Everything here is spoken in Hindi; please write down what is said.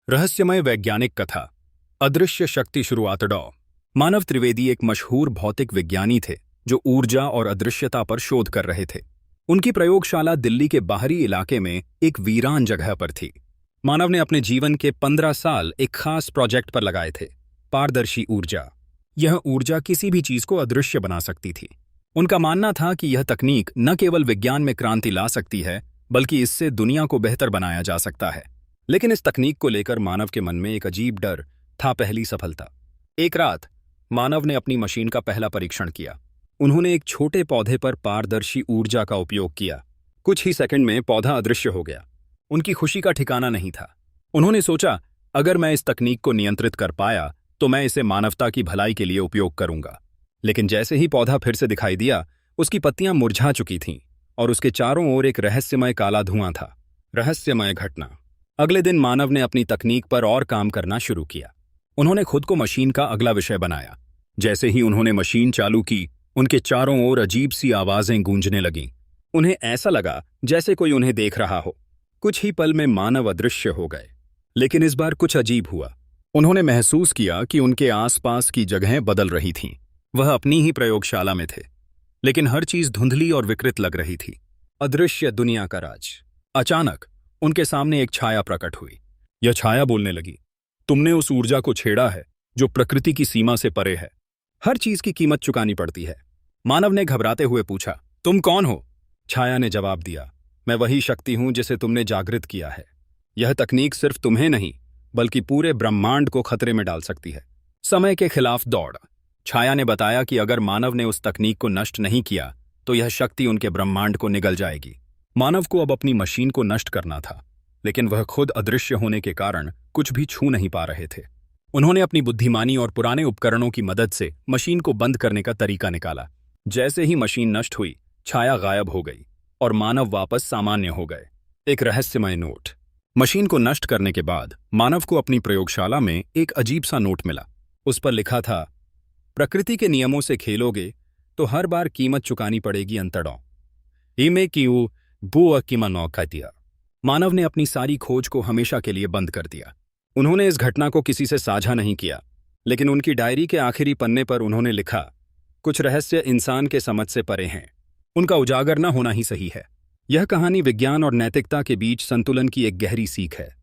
रहस्यमय वैज्ञानिक कथा अदृश्य शक्ति शुरुआत डॉ मानव त्रिवेदी एक मशहूर भौतिक विज्ञानी थे जो ऊर्जा और अदृश्यता पर शोध कर रहे थे। उनकी प्रयोगशाला दिल्ली के बाहरी इलाके में एक वीरान जगह पर थी। मानव ने अपने जीवन के 15 साल एक खास प्रोजेक्ट पर लगाए थे, पारदर्शी ऊर्जा। यह ऊर्जा किसी भी चीज को अदृश्य बना सकती थी। उनका मानना था कि यह तकनीक न केवल विज्ञान में क्रांति ला सकती है, बल्कि इससे दुनिया को बेहतर बनाया जा सकता है। लेकिन इस तकनीक को लेकर मानव के मन में एक अजीब डर था। पहली सफलता। एक रात मानव ने अपनी मशीन का पहला परीक्षण किया। उन्होंने एक छोटे पौधे पर पारदर्शी ऊर्जा का उपयोग किया। कुछ ही सेकंड में पौधा अदृश्य हो गया। उनकी खुशी का ठिकाना नहीं था। उन्होंने सोचा, अगर मैं इस तकनीक को नियंत्रित कर पाया तो मैं इसे मानवता की भलाई के लिए उपयोग करूंगा। लेकिन जैसे ही पौधा फिर से दिखाई दिया, उसकी पत्तियां मुरझा चुकी थीं और उसके चारों ओर एक रहस्यमय काला धुआं था। रहस्यमय घटना। अगले दिन मानव ने अपनी तकनीक पर और काम करना शुरू किया। उन्होंने खुद को मशीन का अगला विषय बनाया। जैसे ही उन्होंने मशीन चालू की, उनके चारों ओर अजीब सी आवाजें गूंजने लगीं। उन्हें ऐसा लगा जैसे कोई उन्हें देख रहा हो। कुछ ही पल में मानव अदृश्य हो गए। लेकिन इस बार कुछ अजीब हुआ। उन्होंने महसूस किया कि उनके आसपास की जगहें बदल रही थीं। वह अपनी ही प्रयोगशाला में थे, लेकिन हर चीज धुंधली और विकृत लग रही थी। अदृश्य दुनिया का राज। अचानक उनके सामने एक छाया प्रकट हुई। यह छाया बोलने लगी, तुमने उस ऊर्जा को छेड़ा है जो प्रकृति की सीमा से परे है। हर चीज की कीमत चुकानी पड़ती है। मानव ने घबराते हुए पूछा, तुम कौन हो? छाया ने जवाब दिया, मैं वही शक्ति हूं जिसे तुमने जागृत किया है। यह तकनीक सिर्फ तुम्हें नहीं, बल्कि पूरे ब्रह्मांड को खतरे में डाल सकती है। समय के खिलाफ दौड़। छाया ने बताया कि अगर मानव ने उस तकनीक को नष्ट नहीं किया तो यह शक्ति उनके ब्रह्मांड को निगल जाएगी। मानव को अब अपनी मशीन को नष्ट करना था, लेकिन वह खुद अदृश्य होने के कारण कुछ भी छू नहीं पा रहे थे। उन्होंने अपनी बुद्धिमानी और पुराने उपकरणों की मदद से मशीन को बंद करने का तरीका निकाला। जैसे ही मशीन नष्ट हुई, छाया गायब हो गई और मानव वापस सामान्य हो गए। एक रहस्यमय नोट। मशीन को नष्ट करने के बाद मानव को अपनी प्रयोगशाला में एक अजीब सा नोट मिला। उस पर लिखा था, प्रकृति के नियमों से खेलोगे तो हर बार कीमत चुकानी पड़ेगी अंतड़ों। इमे कीऊ बू कीमा नौकातिया। मानव ने अपनी सारी खोज को हमेशा के लिए बंद कर दिया। उन्होंने इस घटना को किसी से साझा नहीं किया, लेकिन उनकी डायरी के आखिरी पन्ने पर उन्होंने लिखा, कुछ रहस्य इंसान के समझ से परे हैं, उनका उजागर न होना ही सही है। यह कहानी विज्ञान और नैतिकता के बीच संतुलन की एक गहरी सीख है।